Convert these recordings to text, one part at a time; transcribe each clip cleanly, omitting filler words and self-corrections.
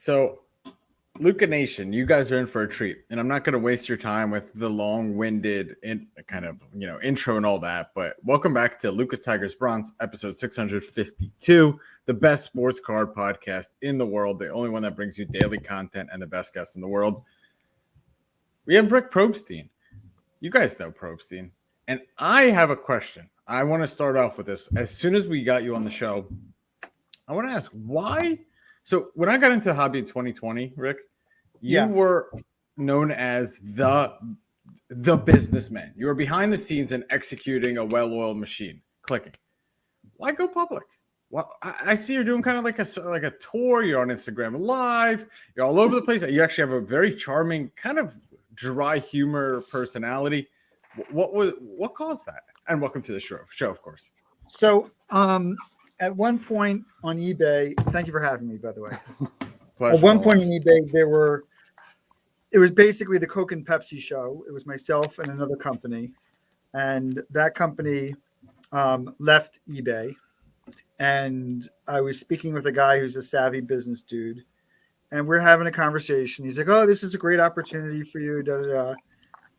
So, Luca Nation, you guys are in for a treat, and I'm not going to waste your time with the long-winded intro and all that. But welcome back to Lucas Tigers Bronze, episode 652, the best sports card podcast in the world, the only one that brings you daily content and the best guests in the world. We have Rick Probstein. You guys know Probstein, and I have a question. I want to start off with this. As soon as we got you on the show, I want to ask why. So when I got into the hobby in 2020, Rick, you were known as the businessman. You were behind the scenes and executing a well-oiled machine, clicking. Why go public? Well, I see you're doing kind of like a tour. You're on Instagram Live. You're all over the place. You actually have a very charming, kind of dry humor personality. What caused that? And welcome to the show, of course. So, at one point on eBay, thank you for having me, by the way. Pleasure. At one point on eBay, it was basically the Coke and Pepsi show. It was myself and another company, and that company left eBay. And I was speaking with a guy who's a savvy business dude, and we're having a conversation. He's like, "Oh, this is a great opportunity for you." Da, da, da.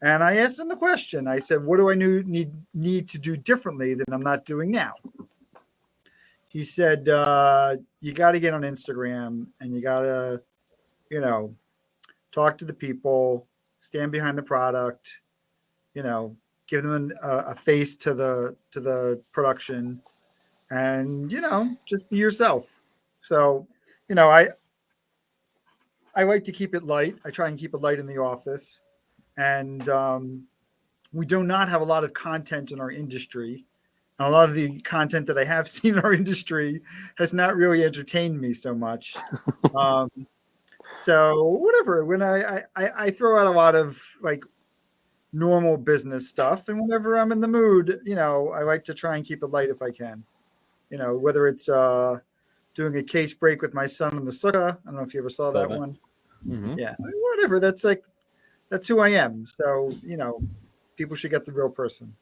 And I asked him the question. I said, "What do I need to do differently than I'm not doing now?" He said, "You got to get on Instagram, and you got to, talk to the people, stand behind the product, give them a face to the production, and just be yourself." So, I like to keep it light. I try and keep it light in the office, and we do not have a lot of content in our industry. And a lot of the content that I have seen in our industry has not really entertained me so much. So whatever, when I throw out a lot of like normal business stuff, and whenever I'm in the mood, I like to try and keep it light if I can. Whether it's doing a case break with my son in the sukkah. I don't know if you ever saw that one. Mm-hmm. Yeah, whatever. That's who I am. So people should get the real person.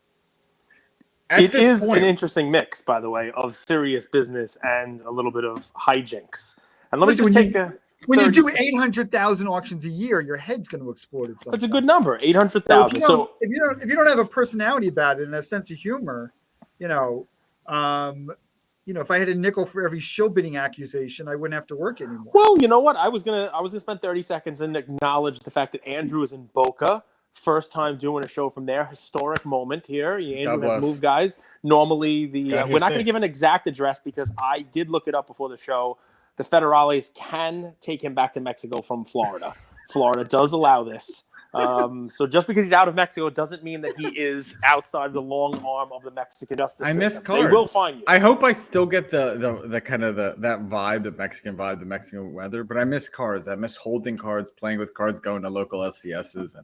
It is an interesting mix, by the way, of serious business and a little bit of hijinks. And let me just take when you do 800,000 auctions a year, your head's going to explode. That's a good number, 800,000. So if you don't have a personality about it and a sense of humor, if I had a nickel for every Shill Bidding accusation, I wouldn't have to work anymore. Well, you know what? I was gonna spend 30 seconds and acknowledge the fact that Andrew is in Boca. First time doing a show from there. Historic moment here. Andrew has moved, guys. Normally, we're not going to give an exact address because I did look it up before the show. The Federales can take him back to Mexico from Florida. Florida does allow this. So just because he's out of Mexico doesn't mean that he is outside the long arm of the Mexican justice system. I miss cards. They will find you. I hope I still get the kind of that vibe, the Mexican vibe, the Mexican weather. But I miss cards. I miss holding cards, playing with cards, going to local SCSs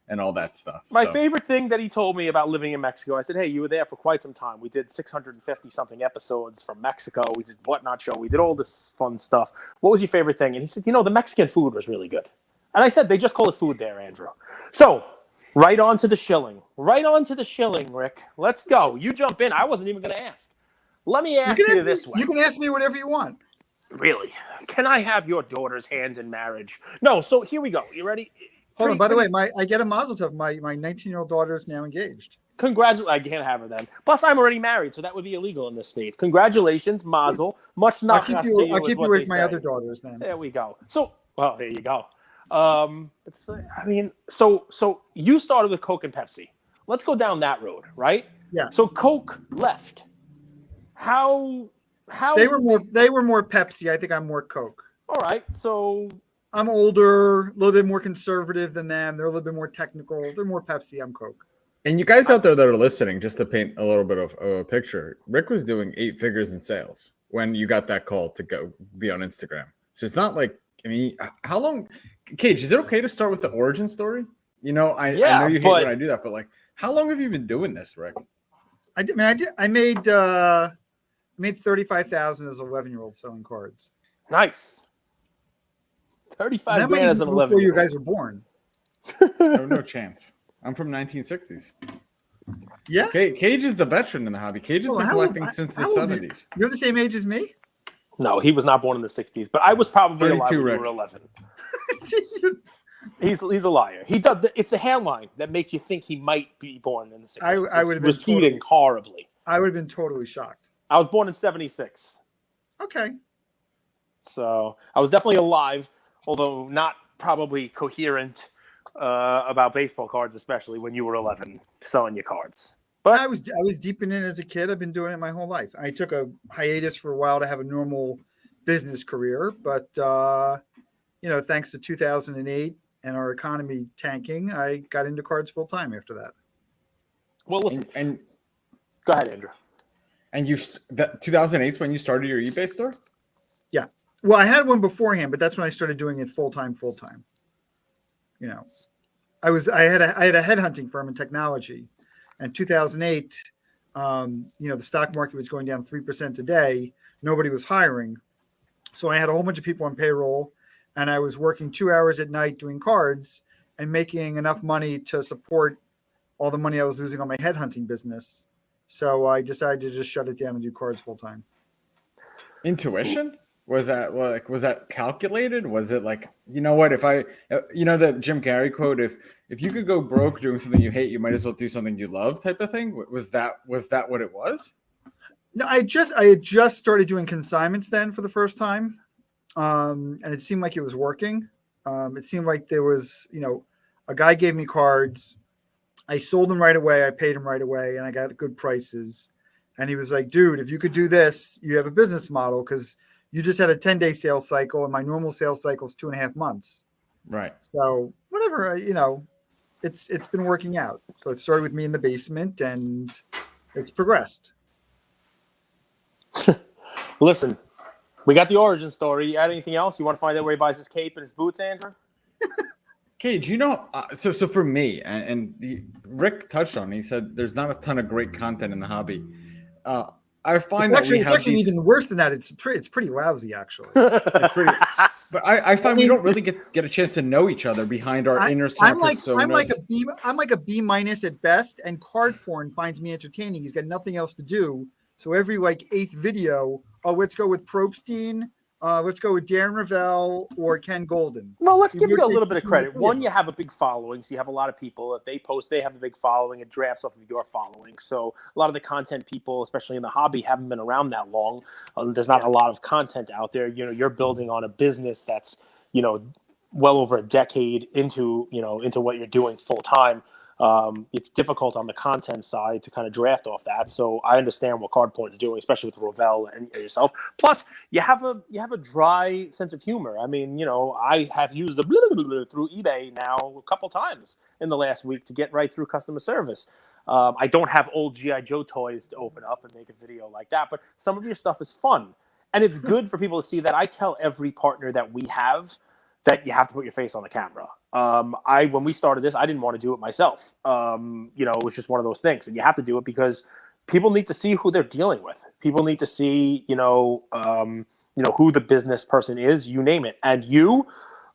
and all that stuff. My favorite thing that he told me about living in Mexico, I said, "Hey, you were there for quite some time. We did 650-something episodes from Mexico. We did Whatnot Show. We did all this fun stuff. What was your favorite thing?" And he said, the Mexican food was really good. And I said, they just call it food there, Andrew. So, right on to the Shilling. Right on to the Shilling, Rick. Let's go. You jump in. I wasn't even going to ask. Let me ask you this way. You can ask me whatever you want. Really? Can I have your daughter's hand in marriage? No, so here we go. You ready? Hold on. By the way, I get a mazel tov. My 19-year-old daughter is now engaged. Congratulations. I can't have her then. Plus, I'm already married, so that would be illegal in this state. Congratulations, mazel. Much not. I'll keep you with my other daughters then. There we go. So, well, there you go. So you started with Coke and Pepsi. Let's go down that road, right? Yeah. So Coke left. How they were more Pepsi. I think I'm more Coke. All right. So I'm older, a little bit more conservative than them. They're a little bit more technical. They're more Pepsi. I'm Coke. And you guys out there that are listening, just to paint a little bit of a picture, Rick was doing 8 figures in sales when you got that call to go be on Instagram. So it's not like, how long, Cage, is it okay to start with the origin story? I know you hate when I do that, but like, how long have you been doing this, Rick? I made 35,000 as an 11-year-old selling cards. Nice. 35 grand as an 11-year-old. Before you guys were born. No chance. I'm from 1960s. Yeah. Cage is the veteran in the hobby. Cage has been collecting since the 70s. You're the same age as me? No, he was not born in the 60s, but I was probably alive when Rick. you were 11. He's a liar. He does. It's the hairline that makes you think he might be born in the 60s. I would have been receding horribly. I would have been totally shocked. I was born in 76. Okay. So I was definitely alive, although not probably coherent about baseball cards, especially when you were 11 selling your cards. But I was deep in it as a kid. I've been doing it my whole life. I took a hiatus for a while to have a normal business career, but thanks to 2008 and our economy tanking, I got into cards full time after that. Well, listen, and go ahead, Andrew. And 2008 is when you started your eBay store? Yeah. Well, I had one beforehand, but that's when I started doing it full time. I had a headhunting firm in technology, and 2008, the stock market was going down 3% a day. Nobody was hiring, so I had a whole bunch of people on payroll, and I was working 2 hours at night doing cards and making enough money to support all the money I was losing on my headhunting business. So I decided to just shut it down and do cards full time. Intuition? Was that calculated? Was it like, if the Jim Carrey quote, if you could go broke doing something you hate, you might as well do something you love type of thing? Was that what it was? No, I had just started doing consignments then for the first time. And it seemed like it was working. It seemed like there was, a guy gave me cards. I sold them right away. I paid him right away, and I got good prices. And he was like, dude, if you could do this, you have a business model, because you just had a 10-day sales cycle, and my normal sales cycle is 2.5 months. Right. So whatever, it's been working out. So it started with me in the basement, and it's progressed. Listen, we got the origin story. You add anything else? You want to find out where he buys his cape and his boots, Andrew? Cage, so for me, and Rick touched on it, he said there's not a ton of great content in the hobby. I find it's actually even worse than that. It's pretty lousy, actually. But I find we don't really get a chance to know each other behind our inner personas. I'm like a B- at best, and card porn finds me entertaining. He's got nothing else to do. So every 8th video, let's go with Probstein, let's go with Darren Ravel or Ken Golden. Well, let's give you a little bit of credit. One, you have a big following, so you have a lot of people. If they post, they have a big following. It drafts off of your following. So a lot of the content people, especially in the hobby, haven't been around that long. There's not a lot of content out there. You're building on a business that's, well over a decade into what you're doing full time. It's difficult on the content side to kind of draft off that. So I understand what Cardpoint is doing, especially with Ravel and yourself. Plus, you have a dry sense of humor. I mean, I have used the blah, blah, blah through eBay now a couple times in the last week to get right through customer service. I don't have old G.I. Joe toys to open up and make a video like that, but some of your stuff is fun. And it's good for people to see that. I tell every partner that we have that you have to put your face on the camera. When we started this, I didn't want to do it myself. It was just one of those things, and you have to do it because people need to see who they're dealing with. People need to see, who the business person is. You name it, and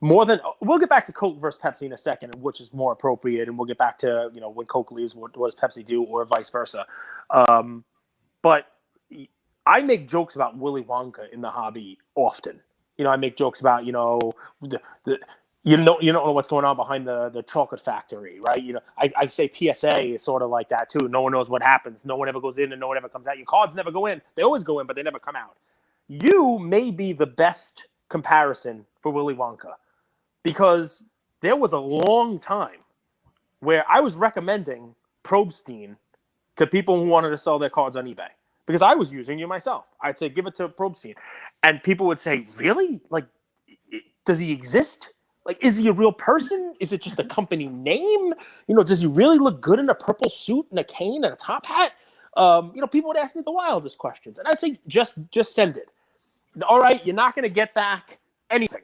we'll get back to Coke versus Pepsi in a second, which is more appropriate, and we'll get back to when Coke leaves, what does Pepsi do, or vice versa. But I make jokes about Willy Wonka in the hobby often. I make jokes about, you don't know what's going on behind the chocolate factory, right? I say PSA is sort of like that too. No one knows what happens. No one ever goes in and no one ever comes out. Your cards never go in. They always go in, but they never come out. You may be the best comparison for Willy Wonka, because there was a long time where I was recommending Probstein to people who wanted to sell their cards on eBay, because I was using you myself. I'd say, give it to Probstein. And people would say, really? Does he exist? Is he a real person? Is it just a company name? Does he really look good in a purple suit and a cane and a top hat? People would ask me the wildest questions. And I'd say, just send it. All right, you're not going to get back anything,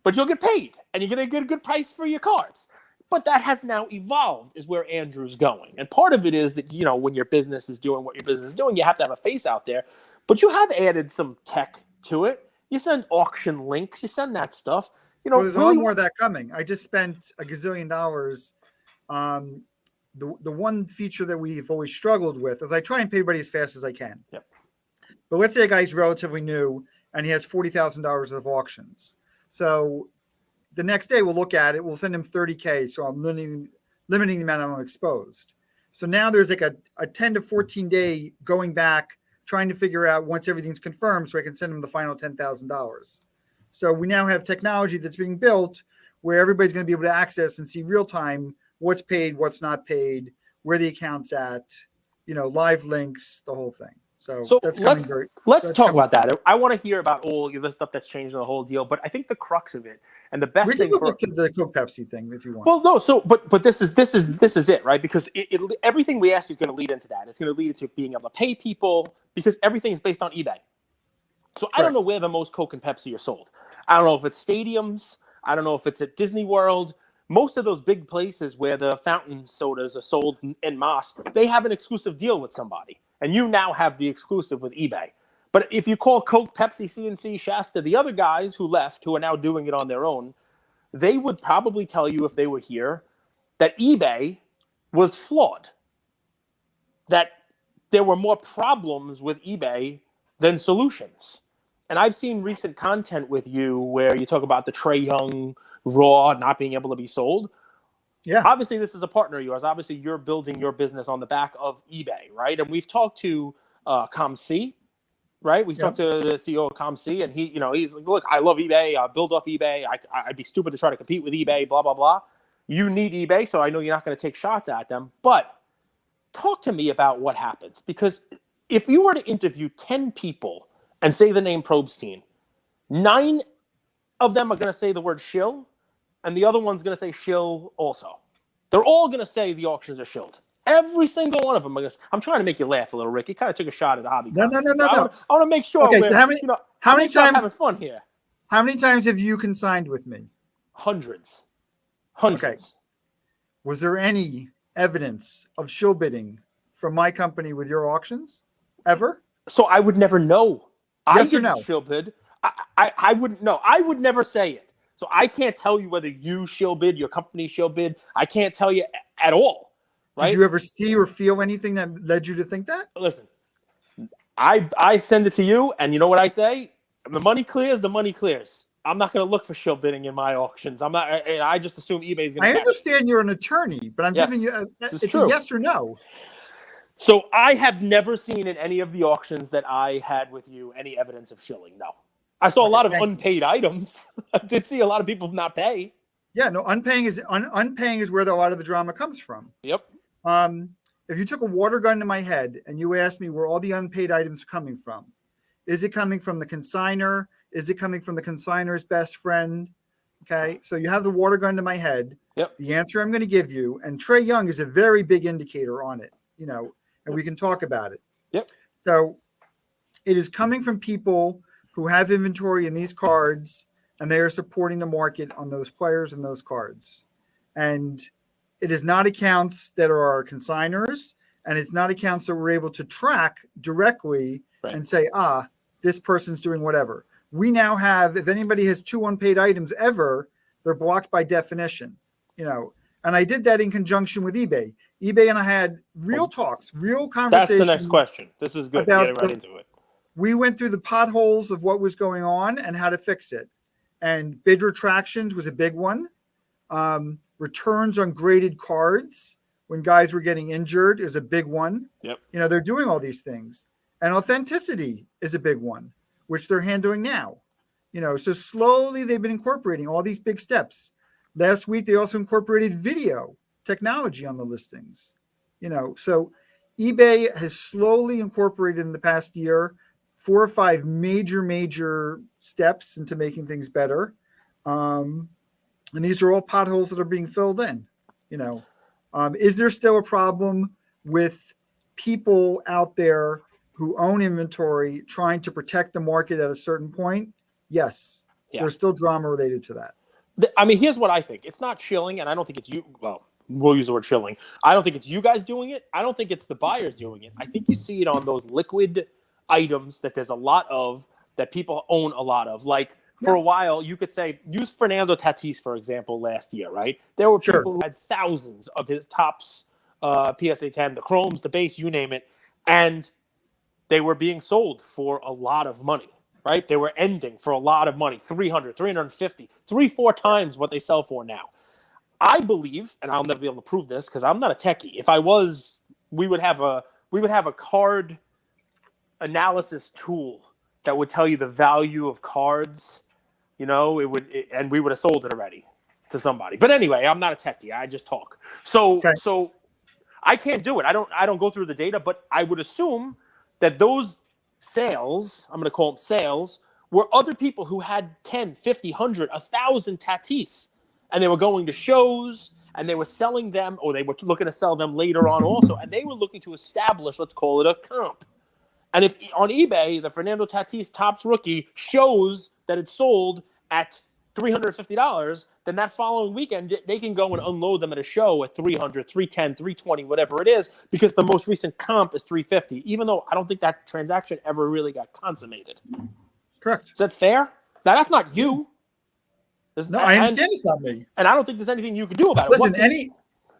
but you'll get paid, and you're going to get a good price for your cards. But that has now evolved, is where Andrew's going. And part of it is that, when your business is doing what your business is doing, you have to have a face out there. But you have added some tech to it. You send auction links. You send that stuff. There's a lot more of that coming. I just spent $1 gazillion. The one feature that we've always struggled with is I try and pay everybody as fast as I can. Yep. But let's say a guy's relatively new and he has $40,000 of auctions. So the next day we'll look at it. We'll send him 30K. So I'm limiting the amount I'm exposed. So now there's like a 10 to 14 day going back, trying to figure out once everything's confirmed so I can send him the final $10,000. So we now have technology that's being built where everybody's going to be able to access and see real time what's paid, what's not paid, where the account's at, live links, the whole thing. So that's let's talk about that. I want to hear about all the stuff that's changed in the whole deal, but I think the crux of it and the best thing we can go back to the Coke Pepsi thing if you want. Well, no, so but this is it, right? Because everything we ask you is going to lead into that. It's going to lead into being able to pay people because everything is based on eBay. So I don't know where the most Coke and Pepsi are sold. I don't know if it's stadiums. I don't know if it's at Disney World. Most of those big places where the fountain sodas are sold en masse, they have an exclusive deal with somebody. And you now have the exclusive with eBay. But if you call Coke, Pepsi, CNC, Shasta, the other guys who left, who are now doing it on their own, they would probably tell you if they were here that eBay was flawed. That there were more problems with eBay than solutions. And I've seen recent content with you where you talk about the Trae Young Raw not being able to be sold. Yeah. Obviously, this is a partner of yours. Obviously, you're building your business on the back of eBay, right? And we've talked to ComC, right? We talked to the CEO of ComC, and he's like, look, I love eBay. I build off eBay. I'd be stupid to try to compete with eBay, blah, blah, blah. You need eBay, so I know you're not going to take shots at them. But talk to me about what happens. Because if you were to interview 10 people and say the name Probstein, 9 of them are going to say the word shill, and the other one's going to say shill also. They're all going to say the auctions are shilled. Every single one of them. I'm trying to make you laugh a little, Rick. You kind of took a shot at the hobby. No. I want to make sure. Okay, so how many times having fun here? How many times have you consigned with me? Hundreds. Okay. Was there any evidence of shill bidding from my company with your auctions ever? So I would never know. Yes or no? Shill bid. I wouldn't know. I would never say it. So I can't tell you whether you shill bid, your company shill bid. I can't tell you at all. Right? Did you ever see or feel anything that led you to think that? Listen, I send it to you, and you know what I say? The money clears, the money clears. I'm not going to look for shill bidding in my auctions. I just assume eBay is going to. I understand you're an attorney, but I'm giving you it's a yes or no. So I have never seen in any of the auctions that I had with you any evidence of shilling. No. I saw a lot of unpaid items. I did see a lot of people not pay. Yeah, no, unpaying is where a lot of the drama comes from. Yep. If you took a water gun to my head and you asked me where all the unpaid items are coming from, is it coming from the consignor? Is it coming from the consignor's best friend? Okay, so you have the water gun to my head. Yep. The answer I'm going to give you, and Trae Young is a very big indicator on it, and we can talk about it. Yep. So it is coming from people who have inventory in these cards, and they are supporting the market on those players and those cards. And it is not accounts that are our consignors, and it's not accounts that we're able to track directly and say, this person's doing whatever. We now have, if anybody has 2 unpaid items ever, they're blocked by definition, And I did that in conjunction with eBay. eBay and I had real talks, real conversations. That's the next question. This is good. Getting right into it. We went through the potholes of what was going on and how to fix it. And bid retractions was a big one. Returns on graded cards when guys were getting injured is a big one. Yep. They're doing all these things. And authenticity is a big one, which they're handling now. So slowly they've been incorporating all these big steps. Last week, they also incorporated video technology on the listings. So eBay has slowly incorporated in the past year 4 or 5 major steps into making things better. And these are all potholes that are being filled in. Is there still a problem with people out there who own inventory trying to protect the market at a certain point? Yes. Yeah. There's still drama related to that. Here's what I think. It's not shilling, and I don't think it's you. Well, we'll use the word shilling. I don't think it's you guys doing it. I don't think it's the buyers doing it. I think you see it on those liquid items that there's a lot of, that people own a lot of. Like, for a while, you could say, use Fernando Tatis, for example, last year, right? There were people who had thousands of his tops, PSA 10, the chromes, the base, you name it, and they were being sold for a lot of money. right? They were ending for a lot of money, 300, 350, 3-4 times what they sell for now. I believe, and I'll never be able to prove this because I'm not a techie. If I was, we would have a card analysis tool that would tell you the value of cards. You know, and we would have sold it already to somebody. But anyway, I'm not a techie. I just talk. So I can't do it. I don't go through the data, but I would assume that those sales, I'm going to call them sales, were other people who had 10, 50, 100, 1,000 Tatis. And they were going to shows, and they were selling them, or they were looking to sell them later on also. And they were looking to establish, let's call it a comp. And if on eBay, the Fernando Tatis Topps rookie shows that it's sold at $350, then that following weekend, they can go and unload them at a show at 300, 310, 320, whatever it is, because the most recent comp is 350, even though I don't think that transaction ever really got consummated. Correct. Is that fair? Now, that's not you. I understand it's not me. And I don't think there's anything you can do about it. Listen,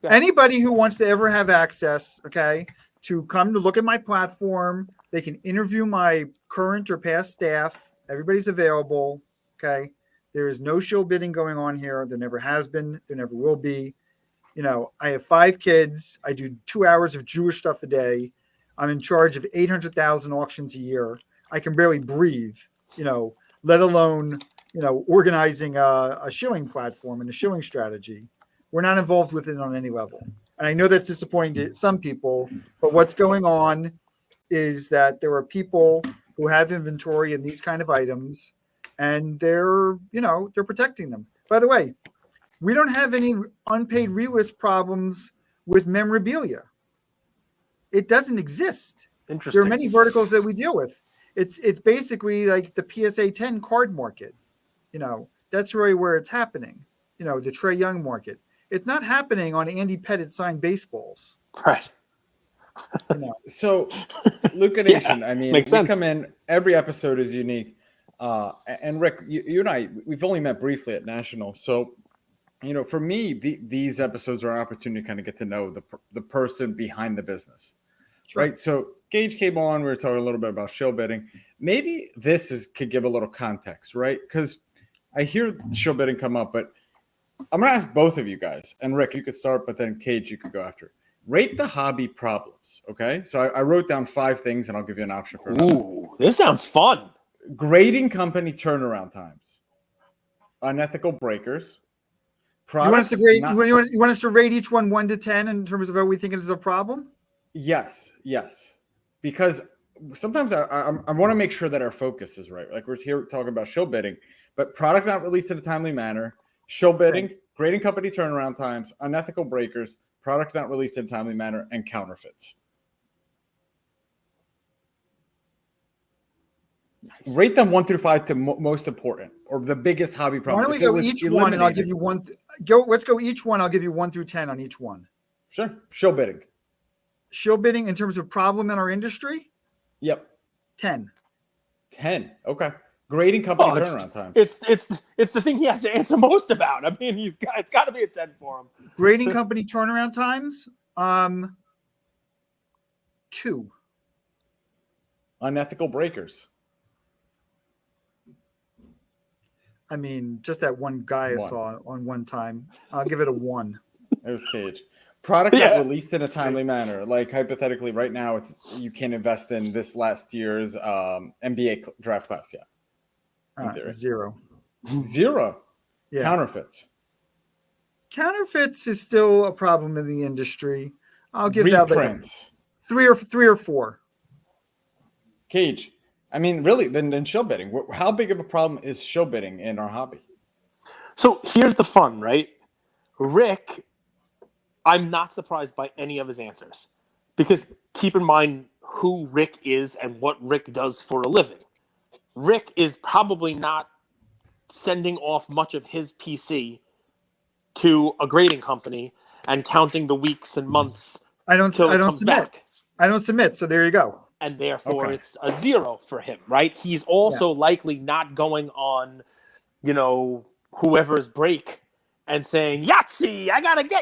anybody who wants to ever have access, to come to look at my platform, they can interview my current or past staff. Everybody's available. Okay. There is no shill bidding going on here. There never has been. There never will be. I have 5 kids. I do 2 hours of Jewish stuff a day. I'm in charge of 800,000 auctions a year. I can barely breathe, let alone, organizing a shilling platform and a shilling strategy. We're not involved with it on any level. And I know that's disappointing to some people, but what's going on is that there are people who have inventory in these kind of items, and they're protecting them. By the way, we don't have any unpaid relist problems with memorabilia. It doesn't exist. Interesting. There are many verticals that we deal with. It's basically like the PSA 10 card market. That's really where it's happening. The Trae Young market. It's not happening on Andy Pettitte signed baseballs. Right. So, Luca Nation, we sense. come in, every episode is unique. And Rick, you and I, we've only met briefly at National. So, for me, these episodes are an opportunity to kind of get to know the person behind the business. Sure. Right. So Gage came on, we were talking a little bit about shill bidding. Maybe this could give a little context, right? Because I hear shill bidding come up, but I'm going to ask both of you guys, and Rick, you could start, but then Cage, you could go after. Rate the hobby problems, okay? So I wrote down 5 things, and I'll give you an option for another. Ooh, this sounds fun. Grading company turnaround times, unethical breakers. You want us to rate each one 1 to 10 in terms of what we think is a problem? Yes. Because sometimes I want to make sure that our focus is right. Like we're here talking about shill bidding, but product not released in a timely manner. Shill bidding, grading company turnaround times, unethical breakers, product not released in a timely manner, and counterfeits. Nice. Rate them 1 through 5 to most important or the biggest hobby problem. Why don't we go each one and I'll give you one. Let's go each one. I'll give you 1 through 10 on each one. Sure. Shill bidding. Shill bidding in terms of problem in our industry? Yep. 10. 10. Okay. Grading company turnaround times. It's the thing he has to answer most about. I mean, it's got to be a 10 for him. Grading company turnaround times, 2. Unethical breakers. I mean, just that one guy I saw on one time. I'll give it a 1. It was Cage. Product not released in a timely manner. Like hypothetically, right now, you can't invest in this last year's NBA draft class yet. 0. 0. Yeah. Counterfeits is still a problem in the industry. I'll give reprints. That like 3 or 4. Cage. I mean, really, then shill bidding. How big of a problem is shill bidding in our hobby? So here's the fun, right? Rick, I'm not surprised by any of his answers because keep in mind who Rick is and what Rick does for a living. Rick is probably not sending off much of his PC to a grading company and counting the weeks and months. I don't submit. So there you go. And therefore it's a 0 for him, right? He's also likely not going on, whoever's break and saying, Yahtzee,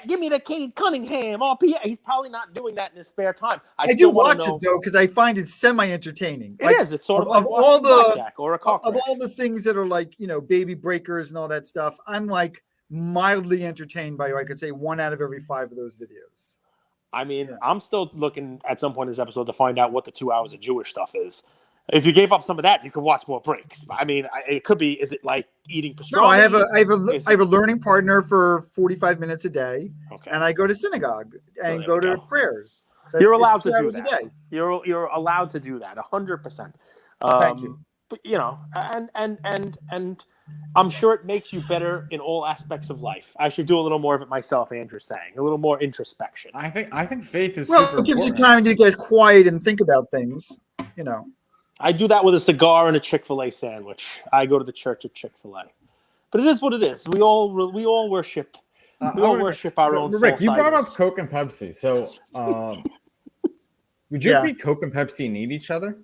give me the Cade Cunningham, RPA. He's probably not doing that in his spare time. I do watch it, though, because I find it semi-entertaining. It is. It's sort of like all blackjack or a cock of all the things that are like, baby breakers and all that stuff, I'm like mildly entertained by, I could say, 1 out of every 5 of those videos. I mean, I'm still looking at some point in this episode to find out what the 2 hours of Jewish stuff is. If you gave up some of that, you could watch more breaks. I mean, it could be. Is it like eating pastrami? No, I have a learning partner for 45 minutes a day, and I go to synagogue and go to prayers. So you're allowed to do that. You're allowed to do that 100%. Thank you. But and I'm sure it makes you better in all aspects of life. I should do a little more of it myself. Andrew's saying a little more introspection. I think faith is super it gives important. you time to get quiet and think about things. I do that with a cigar and a Chick-fil-A sandwich. I go to the church of Chick-fil-A. But it is what it is. We all worship. We all worship our own. Rick, you brought up Coke and Pepsi. So, would you agree Coke and Pepsi need each other?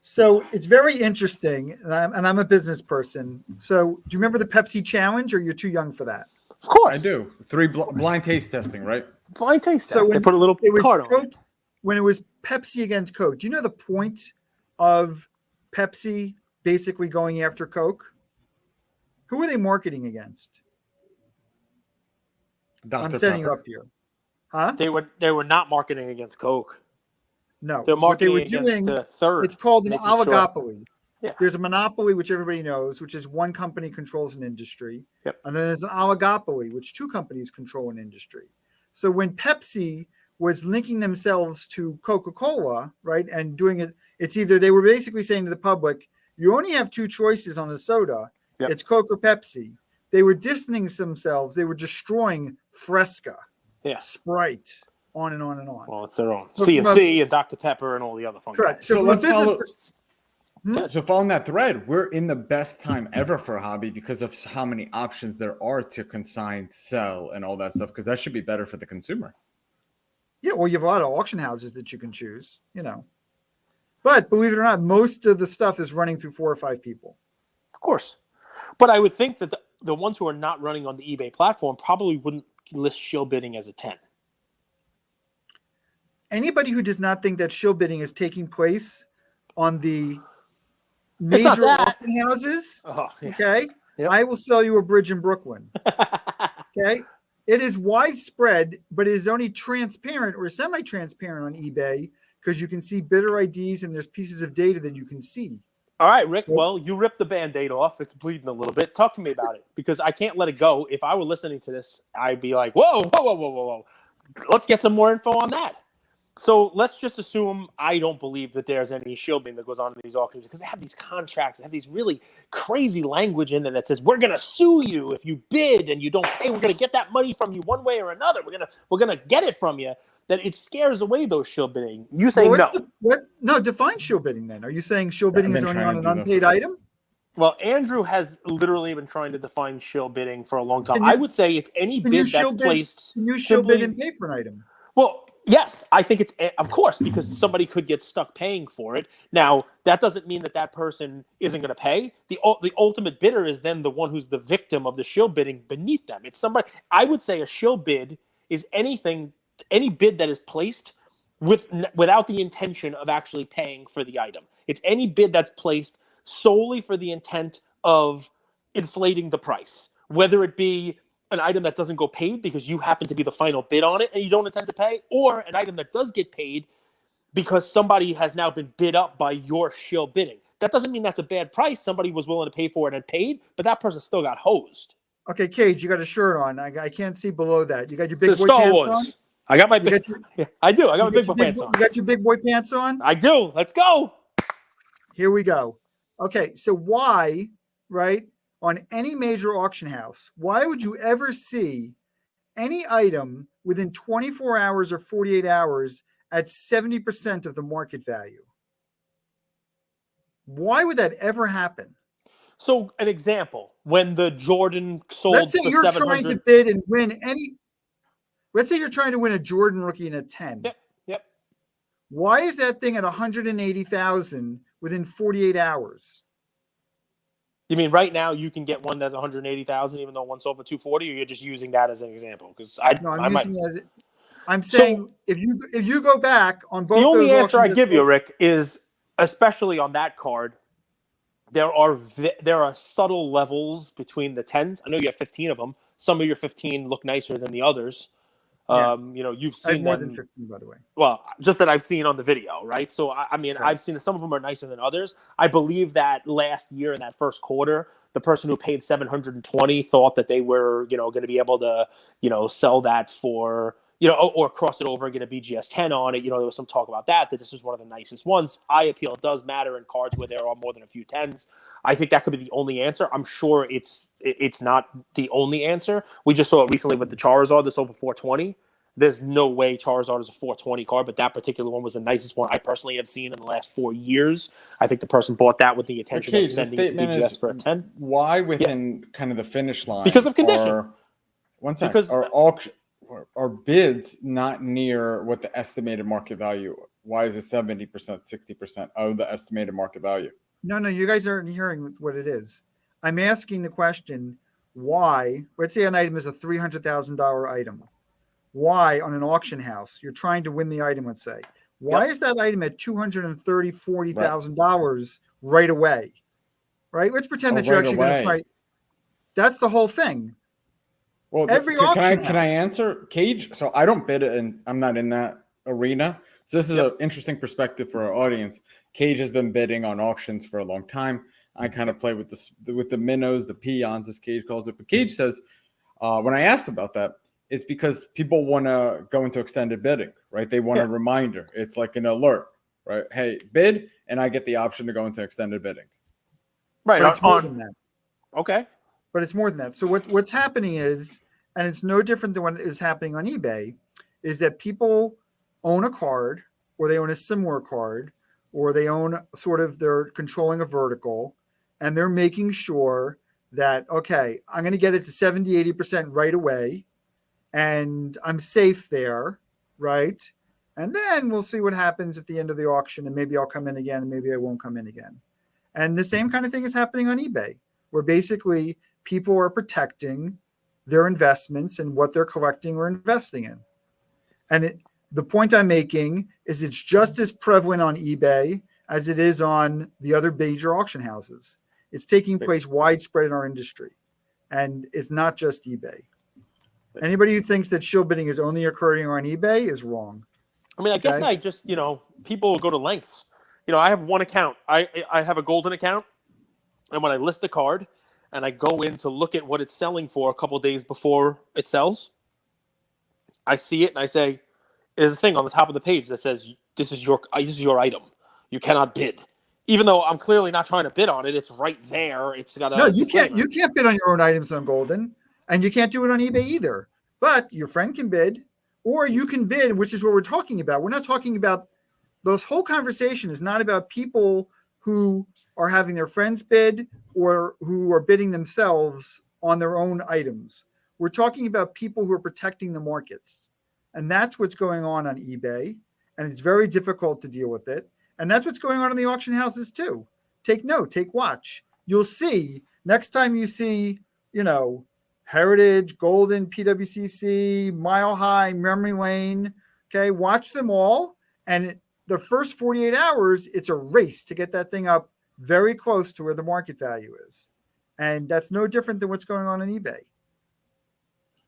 So it's very interesting, and I'm a business person. So do you remember the Pepsi challenge, or you're too young for that? Of course, I do. 3 blind taste testing, right? Blind taste test. They put a little card on it. When it was Pepsi against Coke, do you know the point of Pepsi basically going after Coke? Who are they marketing against? I'm setting you up here. Huh? They were not marketing against Coke. No. They're marketing what they were doing, the third. It's called an oligopoly. Yeah. There's a monopoly, which everybody knows, which is one company controls an industry. Yep. And then there's an oligopoly, which 2 companies control an industry. So when Pepsi was linking themselves to Coca-Cola, right, and doing it, it's either they were basically saying to the public, you only have 2 choices on the soda. Yep. It's Coke or Pepsi. They were distancing themselves. They were destroying Fresca, Sprite, on and on and on. Well, it's their own. C&C and Dr. Pepper and all the other fun correct. guys. So let's follow. So following that thread, we're in the best time ever for a hobby because of how many options there are to consign, sell, and all that stuff. Because that should be better for the consumer. Yeah, well, you have a lot of auction houses that you can choose, But believe it or not, most of the stuff is running through 4 or 5 people. Of course. But I would think that the ones who are not running on the eBay platform probably wouldn't list shill bidding as a 10. Anybody who does not think that shill bidding is taking place on the major auction houses, okay, I will sell you a bridge in Brooklyn. Okay? It is widespread, but it is only transparent or semi-transparent on eBay because you can see bidder IDs and there's pieces of data that you can see. All right, Rick. Well, you ripped the Band-Aid off. It's bleeding a little bit. Talk to me about it because I can't let it go. If I were listening to this, I'd be like, whoa. Let's get some more info on that. So let's just assume I don't believe that there's any shill bidding that goes on in these auctions because they have these contracts, they have these really crazy language in there that says we're going to sue you if you bid and you don't pay. We're going to get that money from you one way or another. We're gonna get it from you. That it scares away those shill bidding. You say no. No, define shill bidding then. Are you saying shill bidding is only on an unpaid item? Well, Andrew has literally been trying to define shill bidding for a long time. I would say it's any bid that's placed. Can you shill bid and pay for an item? Well, yes, I think it's, of course, because somebody could get stuck paying for it. Now, that doesn't mean that person isn't going to pay. The ultimate bidder is then the one who's the victim of the shill bidding beneath them. It's somebody. I would say a shill bid is any bid that is placed without the intention of actually paying for the item. It's any bid that's placed solely for the intent of inflating the price, whether it be an item that doesn't go paid because you happen to be the final bid on it and you don't intend to pay, or an item that does get paid because somebody has now been bid up by your shill bidding. That doesn't mean that's a bad price. Somebody was willing to pay for it and paid, but that person still got hosed. Okay, Cage, you got a shirt on. I can't see below that. You got your big boy pants on? I got my big. I do. I got my big boy pants on. You got your big boy pants on? I do. Let's go. Here we go. Okay, so why, right, on any major auction house, why would you ever see any item within 24 hours or 48 hours at 70% of the market value? Why would that ever happen? So, an example, when the Jordan sold Let's say you're 700... trying to bid and win any. Let's say you're trying to win a Jordan rookie in a 10. Yep. Why is that thing at 180,000 within 48 hours? You mean right now you can get one that's 180,000, even though one sold for 240, or you're just using that as an example? Because I'm saying if you go back on both, the only those answer I give you, Rick, is especially on that card, there are subtle levels between the 10s. I know you have 15 of them. Some of your 15 look nicer than the others. Yeah. You've seen I have more them, than 15, by the way. Well, just that I've seen on the video, right? So, Right. I've seen some of them are nicer than others. I believe that last year in that first quarter, the person who paid 720 thought that they were, going to be able to, sell that for, or cross it over and get a BGS 10 on it. There was some talk about that this is one of the nicest ones. Eye appeal does matter in cards where there are more than a few 10s. I think that could be the only answer. I'm sure it's not the only answer. We just saw it recently with the Charizard that's over 420. There's no way Charizard is a 420 card, but that particular one was the nicest one I personally have seen in the last 4 years. I think the person bought that with the intention of sending it to BGS for a 10. Why within kind of the finish line? Because of condition. Because are bids not near what the estimated market value? Why is it 70%, 60% of the estimated market value? No, you guys aren't hearing what it is. I'm asking the question, why? Let's say an item is a $300,000 item. Why on an auction house you're trying to win the item? Let's say, why is that item at $240,000 right away? Right. Let's pretend that you're actually going to try. That's the whole thing. Well, can I answer, Cage? So I don't bid, and I'm not in that arena. So this is an interesting perspective for our audience. Cage has been bidding on auctions for a long time. I kind of play with the minnows, the peons, as Cage calls it. But Cage says, when I asked about that, it's because people want to go into extended bidding, right? They want a reminder. It's like an alert, right? Hey, bid, and I get the option to go into extended bidding. Right. But it's more than that. Okay. But it's more than that. So what's happening is, and it's no different than what is happening on eBay, is that people own a card, or they own a similar card, or they own they're controlling a vertical, and they're making sure that, okay, I'm going to get it to 70, 80% right away, and I'm safe there, right? And then we'll see what happens at the end of the auction, and maybe I'll come in again, and maybe I won't come in again. And the same kind of thing is happening on eBay, where basically people are protecting their investments and what they're collecting or investing in. And the point I'm making is it's just as prevalent on eBay as it is on the other major auction houses. It's taking place widespread in our industry, and it's not just eBay. Anybody who thinks that shill bidding is only occurring on eBay is wrong. I mean, I guess I just, people will go to lengths. I have one account. I have a golden account, and when I list a card and I go in to look at what it's selling for a couple of days before it sells, I see it and I say, there's a thing on the top of the page that says, this is your item. You cannot bid. Even though I'm clearly not trying to bid on it, it's right there. It's got a you can't bid on your own items on Golden, and you can't do it on eBay either. But your friend can bid, or you can bid, which is what we're talking about. We're not talking about, this whole conversation is not about people who are having their friends bid or who are bidding themselves on their own items. We're talking about people who are protecting the markets. And that's what's going on eBay. And it's very difficult to deal with it. And that's what's going on in the auction houses too. Take note, take watch. You'll see next time you see, Heritage, Golden, PWCC, Mile High, Memory Lane. Okay, watch them all. And the first 48 hours, it's a race to get that thing up very close to where the market value is. And that's no different than what's going on eBay.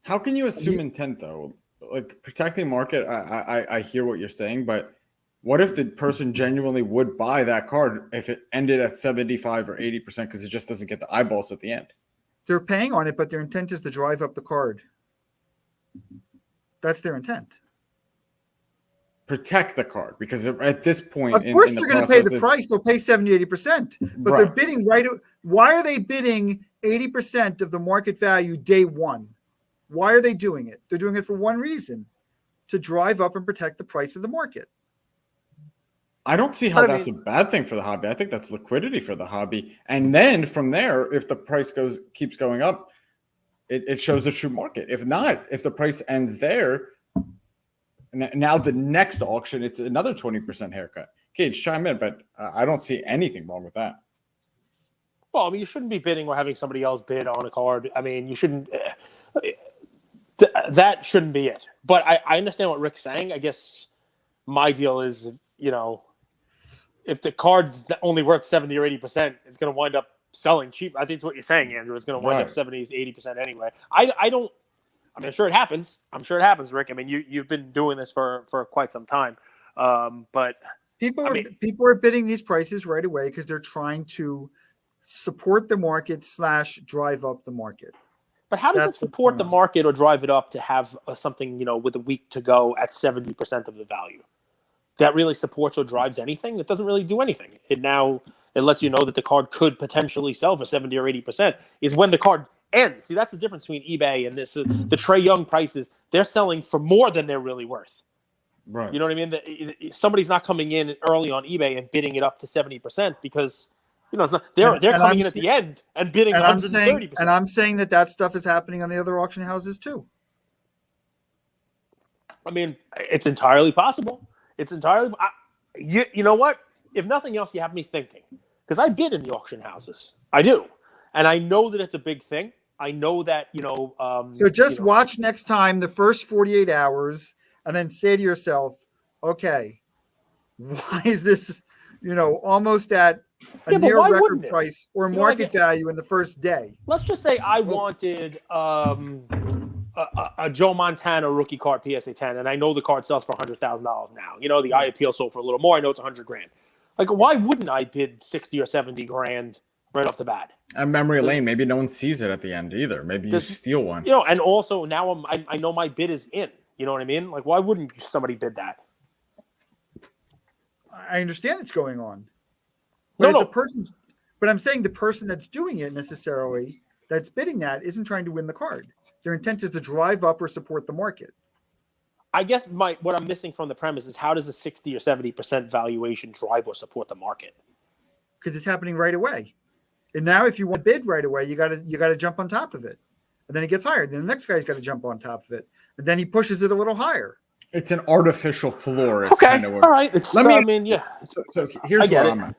How can you assume intent, though? Like, protecting market, I hear what you're saying, but what if the person genuinely would buy that card if it ended at 75 or 80% because it just doesn't get the eyeballs at the end? They're paying on it, but their intent is to drive up the card. That's their intent. Protect the card, because at this point, of course, they're going to pay the price. They'll pay 70, 80%, but they're bidding right. Why are they bidding 80% of the market value day one? Why are they doing it? They're doing it for one reason: to drive up and protect the price of the market. I don't see how that's a bad thing for the hobby. I think that's liquidity for the hobby. And then from there, if the price keeps going up, it shows the true market. If not, if the price ends there, now the next auction, it's another 20% haircut. Cage, chime in, but I don't see anything wrong with that. Well, I mean, you shouldn't be bidding or having somebody else bid on a card. I mean, you shouldn't. That shouldn't be it. But I understand what Rick's saying. I guess my deal is, if the card's only worth 70 or 80%, it's going to wind up selling cheap. I think it's what you're saying, Andrew. It's going to wind up 70, 80% anyway. I mean, I'm sure it happens. I'm sure it happens, Rick. I mean, you've been doing this for quite some time. But people are bidding these prices right away because they're trying to support the market / drive up the market. But how does it support the market or drive it up to have something, with a week to go at 70% of the value? That really supports or drives anything? It doesn't really do anything. It lets you know that the card could potentially sell for 70 or 80% is when the card ends. See, that's the difference between eBay and this. The Trae Young prices, they're selling for more than they're really worth. Right. You know what I mean? Somebody's not coming in early on eBay and bidding it up to 70% because they're coming in at the end and bidding 130%. And I'm saying that stuff is happening on the other auction houses too. I mean, it's entirely possible. It's entirely. You know what? If nothing else, you have me thinking because I bid in the auction houses. I do, and I know that it's a big thing. I know that So just watch next time the first 48 hours, and then say to yourself, "Okay, why is this? Almost at a near record price or market value in the first day." Let's just say I wanted a Joe Montana rookie card PSA 10, and I know the card sells for $100,000 now. The eye appeal sold for a little more. I know it's $100,000. Like, why wouldn't I bid 60 or 70 grand right off the bat? And memory lane, maybe no one sees it at the end either. Maybe you steal one. And also now I know my bid is in. You know what I mean? Like, why wouldn't somebody bid that? I understand it's going on. But but I'm saying the person that's doing it necessarily, that's bidding that, isn't trying to win the card. Their intent is to drive up or support the market. I guess what I'm missing from the premise is how does a 60 or 70% valuation drive or support the market? Because it's happening right away. And now if you want to bid right away, you gotta jump on top of it. And then it gets higher. Then the next guy's got to jump on top of it. And then he pushes it a little higher. It's an artificial floor. It's kind of all right. So here's where I'm at.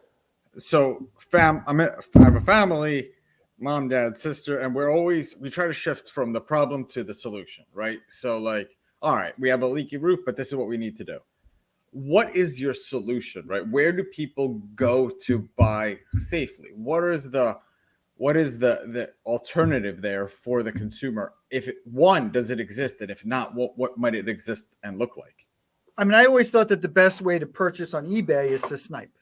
So I have a family, mom, dad, sister, and we try to shift from the problem to the solution, right? So like, all right, we have a leaky roof, but this is what we need to do. What is your solution, right? Where do people go to buy safely? What is the alternative there for the consumer? Does it exist? And if not, what might it exist and look like? I mean, I always thought that the best way to purchase on eBay is to snipe,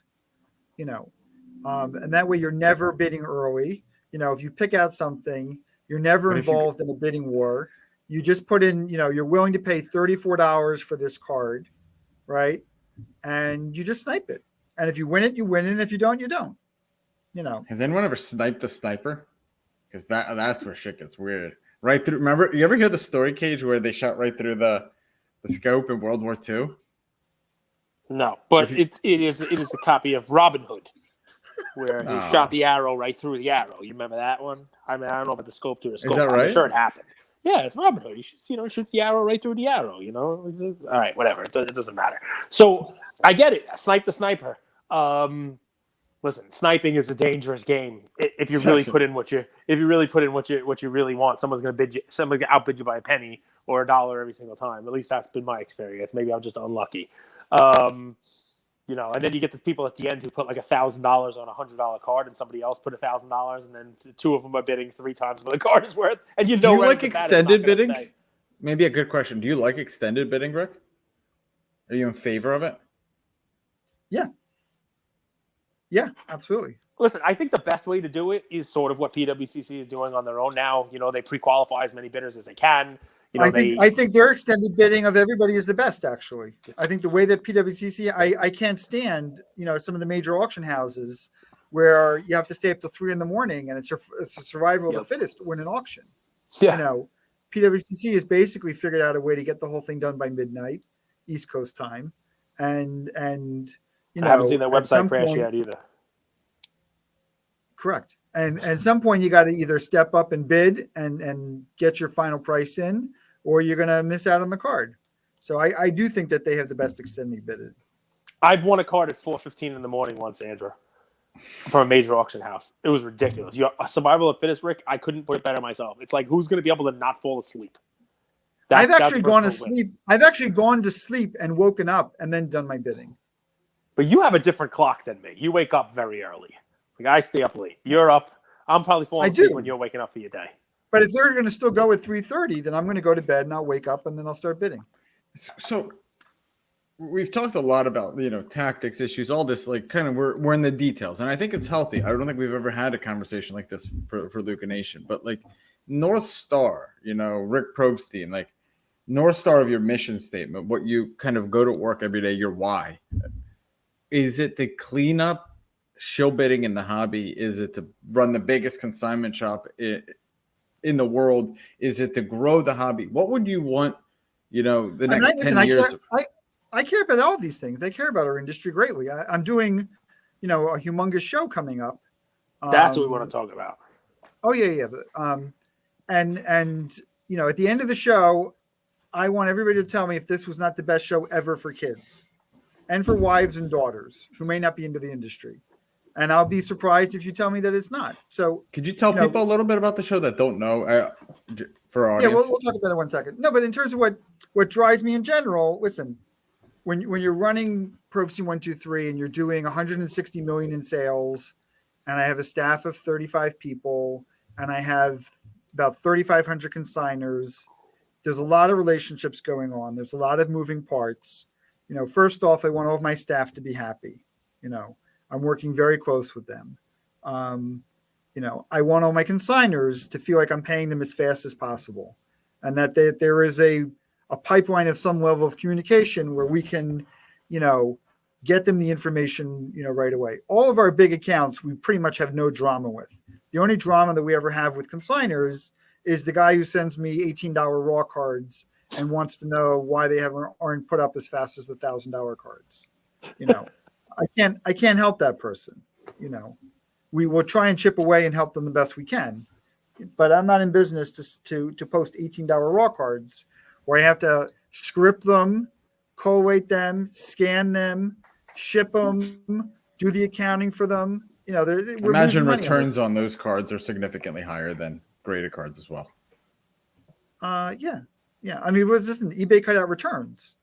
and that way you're never bidding early. If you pick out something, you're never involved in a bidding war. You just put in, you're willing to pay $34 for this card, right? And you just snipe it. And if you win it, you win it. And if you don't, you don't. Has anyone ever sniped a sniper? Because that's where shit gets weird. Right through. Remember, you ever hear the story cage where they shot right through the scope in World War II? No, but it is a copy of Robin Hood, where he shot the arrow right through the arrow. You remember that one? I mean, I don't know about the scope through the scope. Is that right? I'm sure it happened. Yeah, it's Robin Hood. He shoots the arrow right through the arrow. All right, whatever. It doesn't matter. So I get it. Snipe the sniper. Listen, sniping is a dangerous game. If you really put in what you really want, someone's going to outbid you by a penny or $1 every single time. At least that's been my experience. Maybe I'm just unlucky. And then you get the people at the end who put like $1,000 on a $100 card, and somebody else put $1,000, and then two of them are bidding 3 times what the card is worth. And do you like extended bidding? Maybe a good question. Do you like extended bidding, Rick? Are you in favor of it? Yeah, absolutely. Listen, I think the best way to do it is sort of what PWCC is doing on their own now. They pre-qualify as many bidders as they can. I think their extended bidding of everybody is the best, actually. I think the way that PWCC, I can't stand, some of the major auction houses where you have to stay up till 3 a.m. and it's a survival of the fittest to win an auction. Yeah. PWCC has basically figured out a way to get the whole thing done by midnight, East Coast time, and I haven't seen their website crash yet either. Correct. And at some point, you got to either step up and bid and get your final price in, or you're going to miss out on the card. So I do think that they have the best extending bidding. I've won a card at 4:15 in the morning once, Andrew. from a major auction house. It was ridiculous. A survival of the fittest, Rick. I couldn't put it better myself. It's like, who's going to be able to not fall asleep? I've actually gone to sleep. I've actually gone to sleep and woken up and then done my bidding. But you have a different clock than me. You wake up very early. Like, I stay up late. You're up. I'm probably falling asleep when you're waking up for your day. But if they're going to still go at 3:30, then I'm going to go to bed and I'll wake up and then I'll start bidding. So we've talked a lot about, tactics, issues, all this, like, kind of we're in the details. And I think it's healthy. I don't think we've ever had a conversation like this for Luca Nation. But, like, North Star, Rick Probstein, like, North Star of your mission statement, what you kind of go to work every day, your why. Is it to clean up shill bidding in the hobby? Is it to run the biggest consignment shop in the world? Is it to grow the hobby? What would you want, the next 10 years? I care about all these things. I care about our industry greatly. I'm doing, a humongous show coming up. That's what we want to talk about. Oh, yeah. And at the end of the show, I want everybody to tell me if this was not the best show ever for kids and for wives and daughters who may not be into the industry. And I'll be surprised if you tell me that it's not. So could you tell people a little bit about the show that don't know for our audience? Yeah, we'll talk about it 1 second. No, but in terms of what drives me in general, listen, when you're running Probstein 123 and you're doing 160 million in sales, and I have a staff of 35 people, and I have about 3,500 consigners, there's a lot of relationships going on. There's a lot of moving parts. First off, I want all of my staff to be happy. I'm working very close with them. I want all my consigners to feel like I'm paying them as fast as possible, and that there is a pipeline of some level of communication where we can, get them the information, right away. All of our big accounts, we pretty much have no drama with. The only drama that we ever have with consigners is the guy who sends me $18 raw cards and wants to know why they aren't put up as fast as the $1,000 cards. I can't help that person. We will try and chip away and help them the best we can, but I'm not in business to post $18 raw cards where I have to script them, collate them, scan them, ship them, do the accounting for them. Imagine returns on those cards are significantly higher than graded cards as well. Yeah. I mean, listen, eBay cut out returns.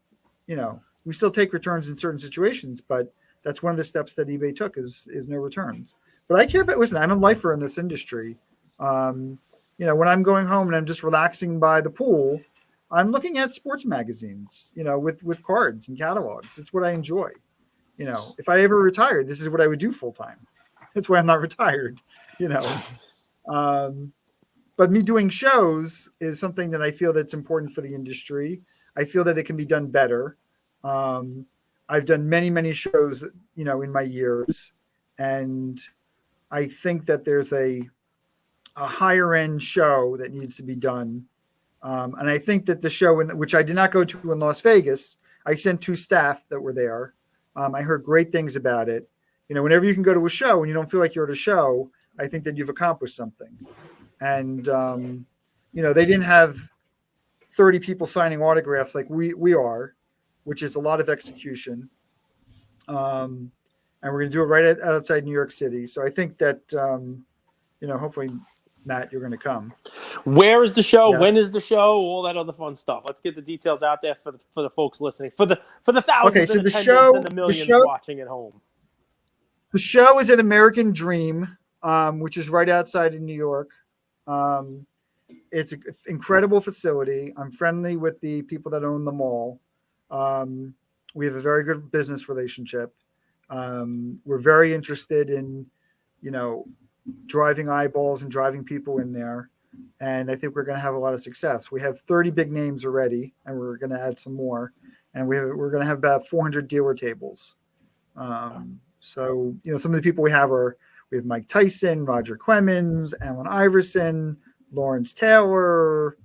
We still take returns in certain situations, but that's one of the steps that eBay took is no returns. But I care about, listen, I'm a lifer in this industry. When I'm going home and I'm just relaxing by the pool, I'm looking at sports magazines, with cards and catalogs. It's what I enjoy. If I ever retired, this is what I would do full time. That's why I'm not retired, But me doing shows is something that I feel that's important for the industry. I feel that it can be done better. I've done many, many shows, in my years, and I think that there's a higher end show that needs to be done. And I think that the show, which I did not go to in Las Vegas, I sent 2 staff that were there. I heard great things about it. Whenever you can go to a show and you don't feel like you're at a show, I think that you've accomplished something. And, they didn't have 30 people signing autographs like we are, which is a lot of execution. And we're going to do it right outside New York City. So I think that, hopefully, Matt, you're going to come. Where is the show? Yes. When is the show? All that other fun stuff. Let's get the details out there for the folks listening, for the thousands so in the attendance show, and the millions watching at home. The show is at American Dream, which is right outside of New York. It's an incredible facility. I'm friendly with the people that own the mall. We have a very good business relationship. We're very interested in, driving eyeballs and driving people in there. And I think we're going to have a lot of success. We have 30 big names already, and we're going to add some more. And we're going to have about 400 dealer tables. So, some of the people we have Mike Tyson, Roger Clemens, Allen Iverson, Lawrence Taylor,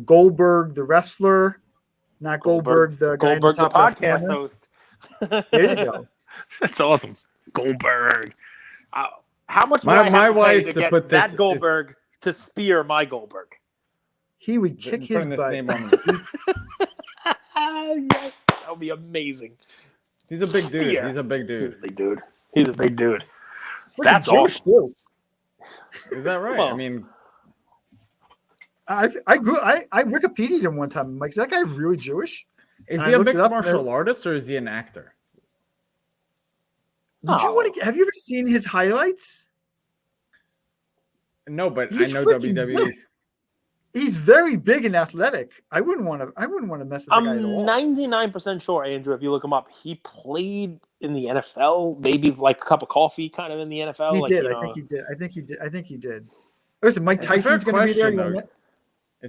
Goldberg, the wrestler, not Goldberg the guy Goldberg, the podcast host. There you go. That's awesome. Goldberg. How much would my wife's to to get put this that Goldberg to spear my Goldberg? He would kick his butt. Name on That would be amazing. He's a big dude. Spear. He's a big dude. He's a big dude. That's Jewish awesome. Too. Is that right? Well, I mean, I Wikipedia'd him one time. I'm like, is that guy really Jewish? is And he I a looked it mixed up, martial artist or is he an actor? Would you want to? Have you ever seen his highlights? No, but He's I know freaking WWE's. He's very big and athletic. I wouldn't want to mess with the guy at all. I'm 99% sure, Andrew, if you look him up, he played in the NFL, maybe like a cup of coffee kind of in the NFL. He like, did. you I know. think he did. I think he did. Listen, Mike It's a fair Tyson's going to be there. question,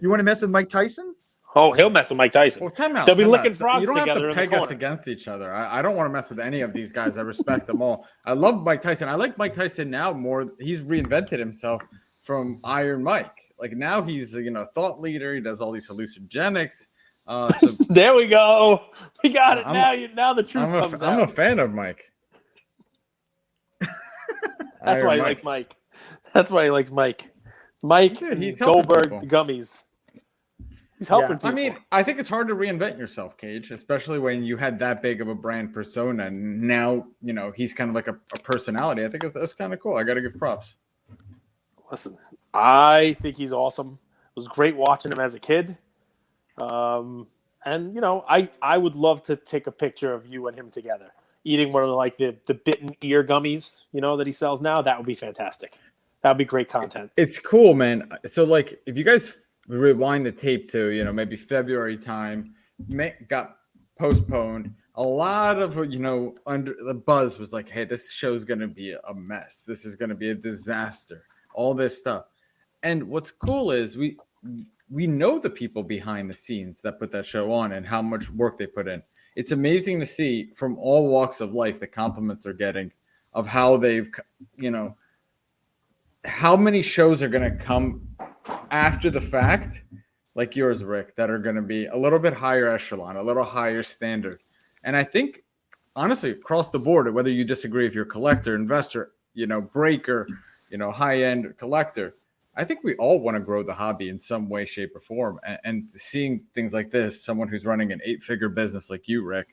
You want to mess with Mike Tyson? Oh, he'll mess with Mike Tyson. Well, time out. They'll be time licking out. frogs You don't have together to in the peg us corner. against each other. I don't want to mess with any of these guys. I respect them all. I love Mike Tyson. I like Mike Tyson now more. He's reinvented himself from Iron Mike. Like now he's a thought leader. He does all these hallucinogenics. So There we go. We got it. Now the truth comes out. I'm a fan of Mike. That's why he likes Mike. That's why he likes Mike. Mike, Dude, he's Goldberg, helping gummies. He's helping people. I mean, I think it's hard to reinvent yourself, Cage, especially when you had that big of a brand persona. And now, he's kind of like a personality. I think that's kind of cool. I got to give props. Listen, I think he's awesome. It was great watching him as a kid. And, I would love to take a picture of you and him together, eating one of the bitten ear gummies, that he sells now. That would be fantastic. That would be great content. It's cool, man. So, if you guys rewind the tape to, maybe February time, got postponed. A lot of, under the buzz was like, hey, this show's going to be a mess. This is going to be a disaster. All this stuff. And what's cool is we know the people behind the scenes that put that show on and how much work they put in. It's amazing to see from all walks of life the compliments they're getting of how they've, how many shows are going to come after the fact, like yours, Rick, that are going to be a little bit higher echelon, a little higher standard. And I think, honestly, across the board, whether you disagree if you're a collector, investor, breaker, high-end collector, I think we all want to grow the hobby in some way, shape, or form. And seeing things like this, someone who's running an 8-figure business like you, Rick,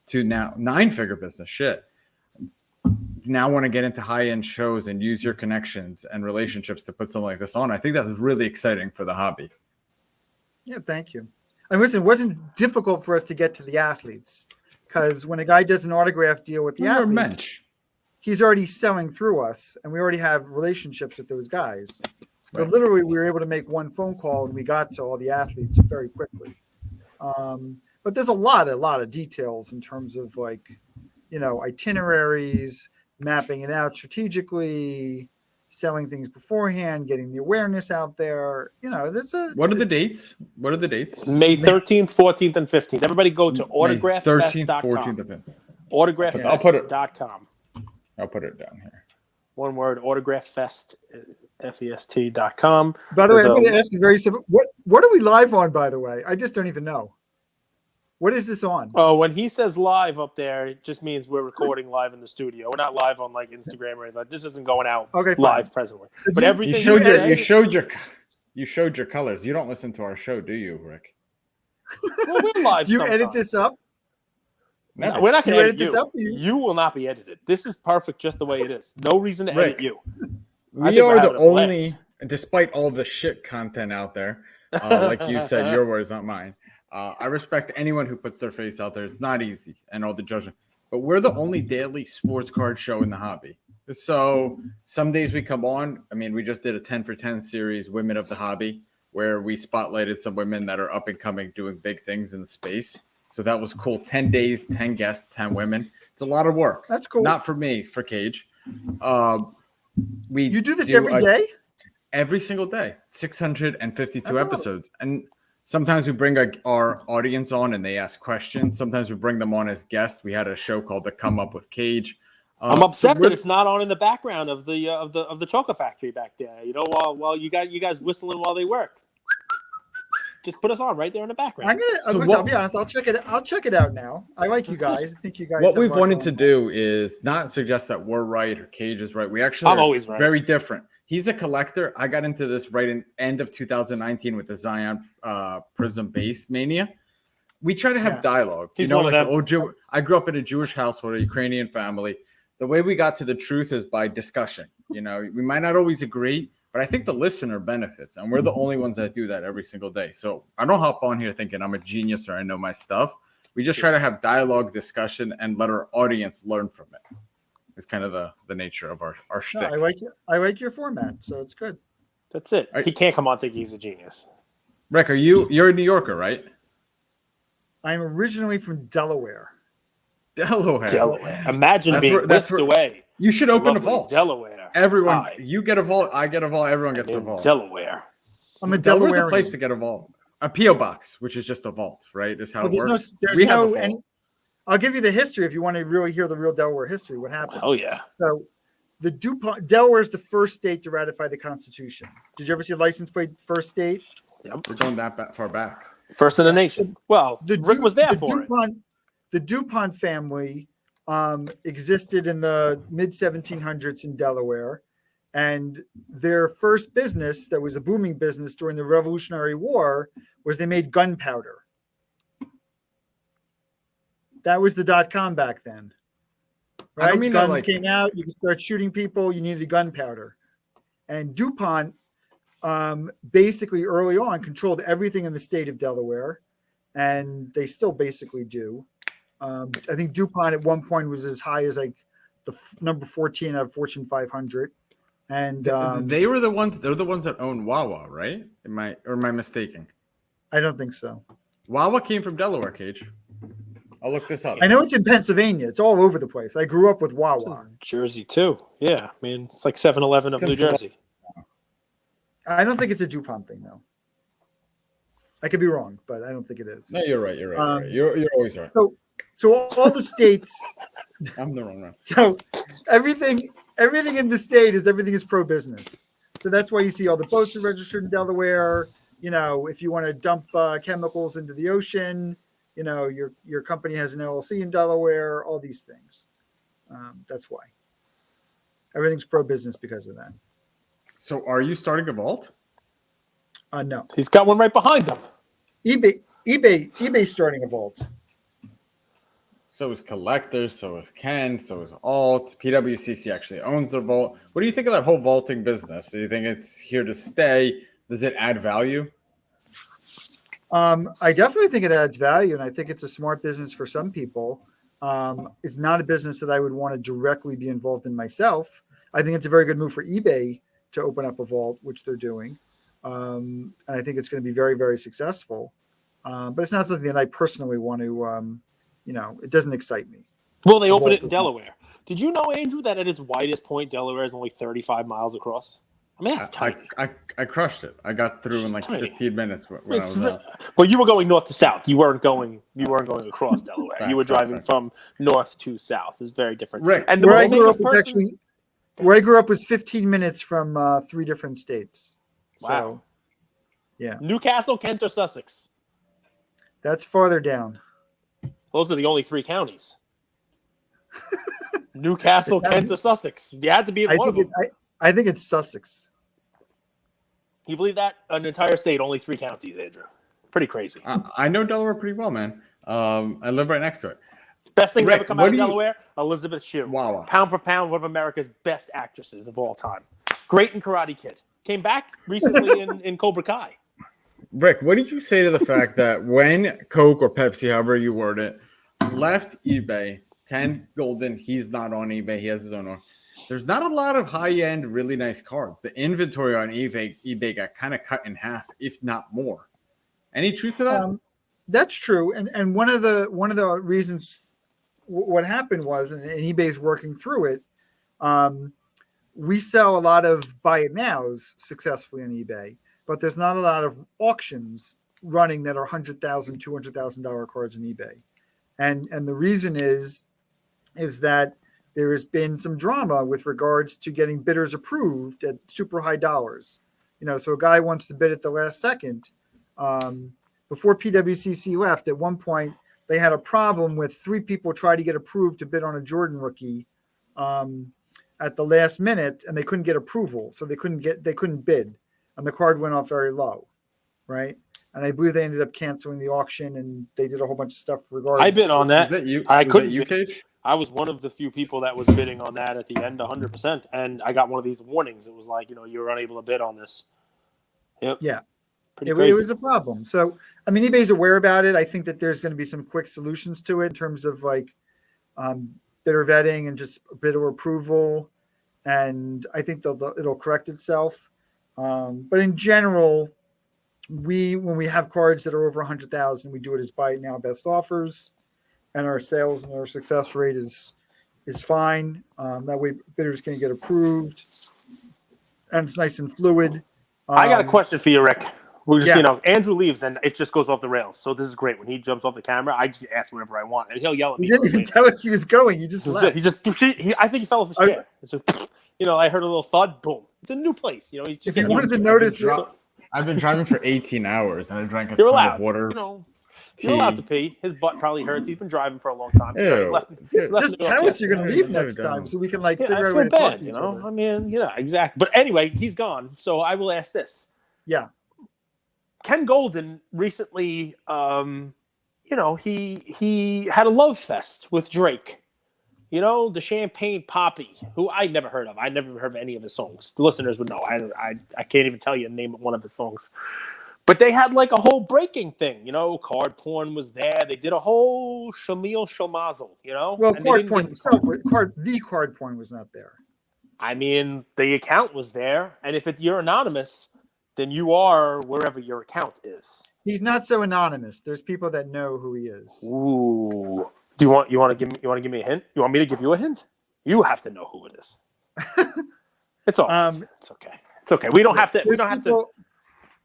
to now 9-figure business, now want to get into high-end shows and use your connections and relationships to put something like this on. I think that's really exciting for the hobby. Yeah, thank you. And listen, it wasn't difficult for us to get to the athletes because when a guy does an autograph deal with the athletes, he's already selling through us, and we already have relationships with those guys. So literally, we were able to make one phone call, and we got to all the athletes very quickly. But there's a lot of details in terms of itineraries, mapping it out strategically, selling things beforehand, getting the awareness out there. What are the dates? What are the dates? May 13th, 14th, and 15th. Everybody go to autographfest.com. Autographfest.com. I'll put it down here. One word, autographfest, FEST.com. By the way, I'm going to ask you very simple. What are we live on, by the way? I just don't even know. What is this on? Oh, when he says live up there, it just means we're recording live in the studio. We're not live on Instagram or anything. This isn't going out live presently. But everything you showed your colors. You don't listen to our show, do you, Rick? Well, we're live. Do you edit this up? No, we're not going to edit this up. You will not be edited. This is perfect just the way it is. No reason to edit you. We are the only, despite all the shit content out there, like you said, your words, not mine. I respect anyone who puts their face out there. It's not easy and all the judgment, but we're the only daily sports card show in the hobby. So some days we come on. I mean, we just did a 10 for 10 series, Women of the Hobby, where we spotlighted some women that are up and coming, doing big things in the space. So that was cool. 10 days, 10 guests, 10 women. It's a lot of work. That's cool. Not for me, for Cage. You do this every day? Every single day. 652 episodes. And sometimes we bring our audience on and they ask questions. Sometimes we bring them on as guests. We had a show called The Come Up with Cage. I'm upset that it's not on in the background of the Chocolate Factory back there. While you guys whistling while they work. Just put us on right there in the background. I'll be honest. I'll check it out now. I like you guys. I think you guys. What we've wanted to do is not suggest that we're right or Cage is right. We actually are always right. Very different. He's a collector. I got into this right in end of 2019 with the Zion Prism Base Mania. We try to have dialogue. He's one of them. I grew up in a Jewish household, a Ukrainian family. the way we got to the truth is by discussion. We might not always agree, but I think the listener benefits, and we're the only ones that do that every single day. So I don't hop on here thinking I'm a genius or I know my stuff. We just try to have dialogue, discussion, and let our audience learn from it. It's kind of the nature of our shtick. No, I like your format, so it's good. That's it. He can't come on thinking he's a genius. Rick, you're a New Yorker, right? I'm originally from Delaware. Delaware. Imagine being whisked away. You should open a vault. Delaware. Everyone, you get a vault. I get a vault. Everyone gets a vault. Delaware. I'm a Delaware's Delawarean. a place to get a vault. A P.O. box, which is just a vault, right? Is how it works. I'll give you the history if you want to really hear the real Delaware history. What happened? Oh yeah. So, Delaware is the first state to ratify the Constitution. Did you ever see a license plate? First state. Yep. We're going that far back. First in the nation. Well, Rick was there for it. The DuPont family existed in the mid 1700s in Delaware, and their first business that was a booming business during the Revolutionary War was they made gunpowder. That was the .com back then. Right? Guns came out. You could start shooting people. You needed gunpowder. And DuPont basically early on controlled everything in the state of Delaware, and they still basically do. I think DuPont at one point was as high as like the number 14 out of Fortune 500. And they were the ones. They're the ones that own Wawa, right? Am I mistaken? I don't think so. Wawa came from Delaware, Cage. I'll look this up. I know it's in Pennsylvania. It's all over the place. I grew up with Wawa. Jersey too. Yeah, I mean it's like 7-Eleven of New Jersey. I don't think it's a DuPont thing though. I could be wrong, but I don't think it is. No, you're right. You're right. You're always right. So all the states. I'm the wrong one. So everything in the state everything is pro business. So that's why you see all the boats are registered in Delaware. If you want to dump chemicals into the ocean, your company has an LLC in Delaware. All these things. That's why everything's pro business because of that. So are you starting a vault? No. He's got one right behind him. eBay starting a vault. So is Collectors, so is Ken, so is Alt. PWCC actually owns the vault. What do you think of that whole vaulting business? Do you think it's here to stay? Does it add value? I definitely think it adds value, and I think it's a smart business for some people. It's not a business that I would want to directly be involved in myself. I think it's a very good move for eBay to open up a vault, which they're doing. And I think it's going to be very, very successful. But it's not something that I personally want to, it doesn't excite me. Well, they opened it in Delaware. Did you know, Andrew, that at its widest point, Delaware is only 35 miles across? I mean, that's tiny. I crushed it. I got through in like 15 minutes when I was out. But you were going north to south. You weren't going across Delaware. You were driving from north to south. It's very different. Right. And where I grew up was 15 minutes from 3 different states. Wow. So, yeah. Newcastle, Kent, or Sussex? That's farther down. Those are the only 3 counties. Newcastle, Kent, or Sussex. You had to be in one of them. I think it's Sussex. You believe that? An entire state, only 3 counties, Andrew. Pretty crazy. I know Delaware pretty well, man. I live right next to it. Best thing to ever come out of Delaware, Elizabeth Shue. Wow. Pound for pound, one of America's best actresses of all time. Great in Karate Kid. Came back recently in Cobra Kai. Rick, what did you say to the fact that when Coke or Pepsi, however you word it, left eBay, Ken Golden, he's not on eBay, he has his own one. There's not a lot of high-end, really nice cards. The inventory on eBay got kind of cut in half, if not more. Any truth to that? That's true. And one of the reasons what happened was, and eBay's working through it, we sell a lot of buy it nows successfully on eBay, but there's not a lot of auctions running that are $100,000, $200,000 cards on eBay. And the reason is that there has been some drama with regards to getting bidders approved at super high dollars. So a guy wants to bid at the last second. Before PWCC left, at one point, they had a problem with 3 people trying to get approved to bid on a Jordan rookie at the last minute, and they couldn't get approval. So they couldn't bid, and the card went off very low, right? And I believe they ended up canceling the auction, and they did a whole bunch of stuff regarding. I bid on that. Was that you? I couldn't. Was that you, Cage? I was one of the few people that was bidding on that at the end 100%. And I got one of these warnings. It was like, you were unable to bid on this. Yep. Yeah. Pretty crazy. It was a problem. So, I mean, eBay's aware about it. I think that there's going to be some quick solutions to it in terms of like bidder vetting and just bidder approval. And I think it'll correct itself. But in general, when we have cards that are over 100,000, we do it as buy it now best offers, and our sales and our success rate is fine. That way bidders can get approved, and it's nice and fluid. I got a question for you, Rick. We just, Andrew leaves and it just goes off the rails. So this is great. When he jumps off the camera, I just ask whatever I want, and he'll yell at me. He didn't even tell us he was going. He just left. I think he fell off his chair. So, I heard a little thud. Boom. It's a new place. If you wanted to notice, I've been driving for 18 hours and I drank a ton of water. You're allowed to pee. His butt probably hurts. He's been driving for a long time. Just tell us you're going to leave next time so we can figure out a way to talk to each other. I mean, exactly. But anyway, he's gone. So I will ask this. Yeah. Ken Golden recently, he had a love fest with Drake. The Champagne Poppy, who I never heard of. I never heard of any of his songs. The listeners would know. I can't even tell you the name of one of his songs. But they had like a whole breaking thing, card porn was there. They did a whole shamil shamazel, Well, card porn itself, the card porn was not there. I mean, the account was there. And if you're anonymous, then you are wherever your account is. He's not so anonymous. There's people that know who he is. Ooh. Do you want to give me a hint? You want me to give you a hint? You have to know who it is. It's all right. It's okay. It's okay. We don't have to.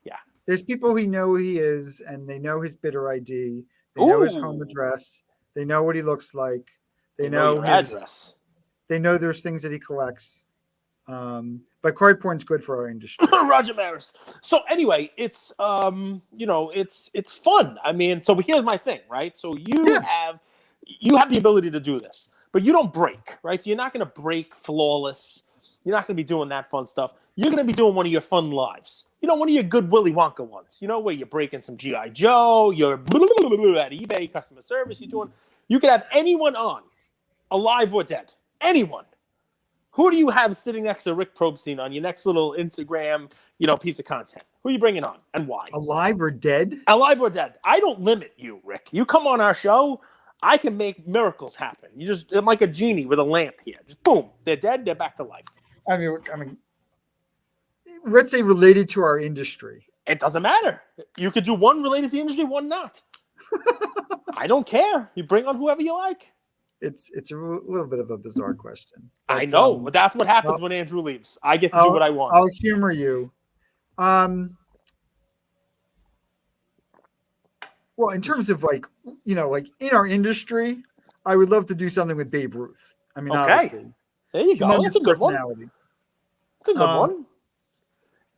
Yeah. There's people who know who he is, and they know his bidder ID. They know his home address. They know what he looks like. They know his address. They know there's things that he collects. But card porn's good for our industry. Roger Maris. So anyway, it's it's fun. I mean, so here's my thing, right? So you have the ability to do this, but you don't break, right? So you're not going to break flawless. You're not going to be doing that fun stuff. You're going to be doing one of your fun lives. One of your good Willy Wonka ones. Where you're breaking some G.I. Joe. You're at eBay customer service. You could have anyone on, alive or dead. Anyone. Who do you have sitting next to Rick Probstein on your next little Instagram, piece of content? Who are you bringing on and why? Alive or dead? Alive or dead. I don't limit you, Rick. You come on our show, I can make miracles happen. I'm like a genie with a lamp here. Just boom, they're dead, they're back to life. I mean, let's say related to our industry. It doesn't matter. You could do one related to the industry, one not. I don't care. You bring on whoever you like. It's a little bit of a bizarre question. But, I know, but that's what happens when Andrew leaves. I get to do what I want. I'll humor you. Well, in terms of like in our industry, I would love to do something with Babe Ruth. I mean, obviously. There you go. That's a good one. That's a good one.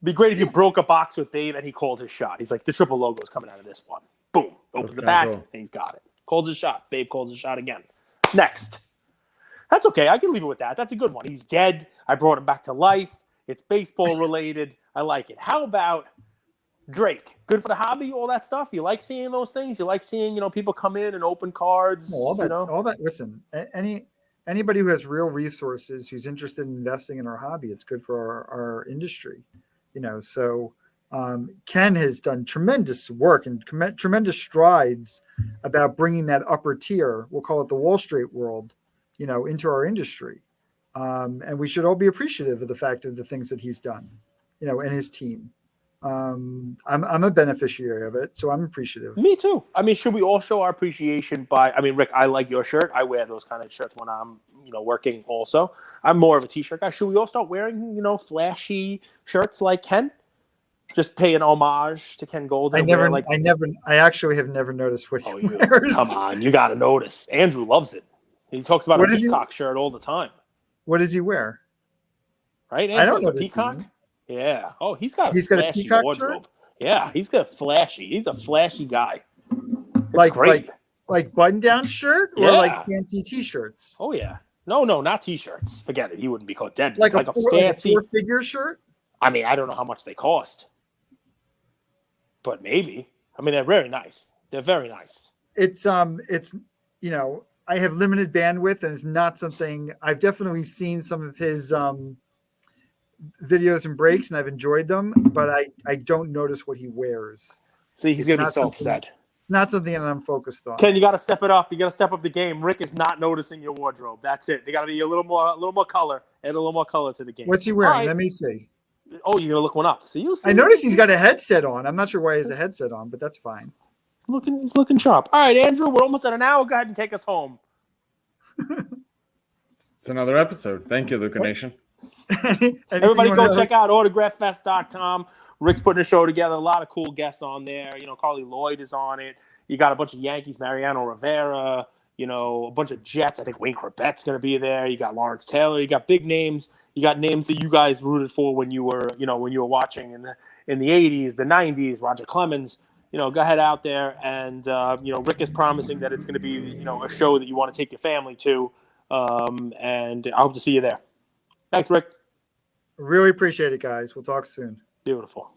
Be great if you broke a box with Babe and he called his shot. He's like, the triple logo is coming out of this one. Boom. Opens the back and he's got it. Calls his shot. Babe calls his shot again. Next. That's okay. I can leave it with that. That's a good one. He's dead. I brought him back to life. It's baseball related. I like it. How about Drake? Good for the hobby, all that stuff. You like seeing those things? You like seeing, people come in and open cards? All that. Listen, anybody who has real resources, who's interested in investing in our hobby, it's good for our industry. So Ken has done tremendous work and tremendous strides about bringing that upper tier, we'll call it the Wall Street world, into our industry. And we should all be appreciative of the fact of the things that he's done, and his team. I'm a beneficiary of it, so I'm appreciative. Me too. I mean, should we all show our appreciation Rick, I like your shirt. I wear those kind of shirts when I'm, working also. I'm more of a t-shirt guy. Should we all start wearing, flashy shirts like Ken? Just pay an homage to Ken Golden. I actually have never noticed what he wears. Come on, you got to notice. Andrew loves it. He talks about a peacock shirt all the time. What does he wear? Right, Andrew? I don't know. Peacock? Yeah. Oh, he's got a peacock wardrobe. Shirt? Yeah, he's got flashy. He's a flashy guy. It's great. Like button-down shirt or like fancy T-shirts? Oh, yeah. No, not T-shirts. Forget it. He wouldn't be called dead. Like a fancy four-figure shirt? I mean, I don't know how much they cost. But maybe. I mean, they're very nice. They're very nice. It's I have limited bandwidth, and it's not something I've definitely seen some of his videos and breaks, and I've enjoyed them, but I don't notice what he wears. See, he's going to be so upset. Not something that I'm focused on. Ken, you got to step it up. You got to step up the game. Rick is not noticing your wardrobe. That's it. They got to be a little more color. Add a little more color to the game. What's he wearing? Right. Let me see. Oh, you're gonna look one up. See, you see. I noticed he's got a headset on. I'm not sure why he has a headset on, but that's fine. He's looking sharp. All right, Andrew, we're almost at an hour. Go ahead and take us home. It's another episode. Thank you, Luca Nation. Everybody go check out autographfest.com. Rick's putting a show together. A lot of cool guests on there. Carly Lloyd is on it. You got a bunch of Yankees, Mariano Rivera, a bunch of Jets. I think Wayne Corbett's going to be there. You got Lawrence Taylor. You got big names. You got names that you guys rooted for when you were watching in the 80s, the 90s, Roger Clemens. Go ahead out there. And, Rick is promising that it's going to be, a show that you want to take your family to. And I hope to see you there. Thanks, Rick. Really appreciate it, guys. We'll talk soon. Beautiful.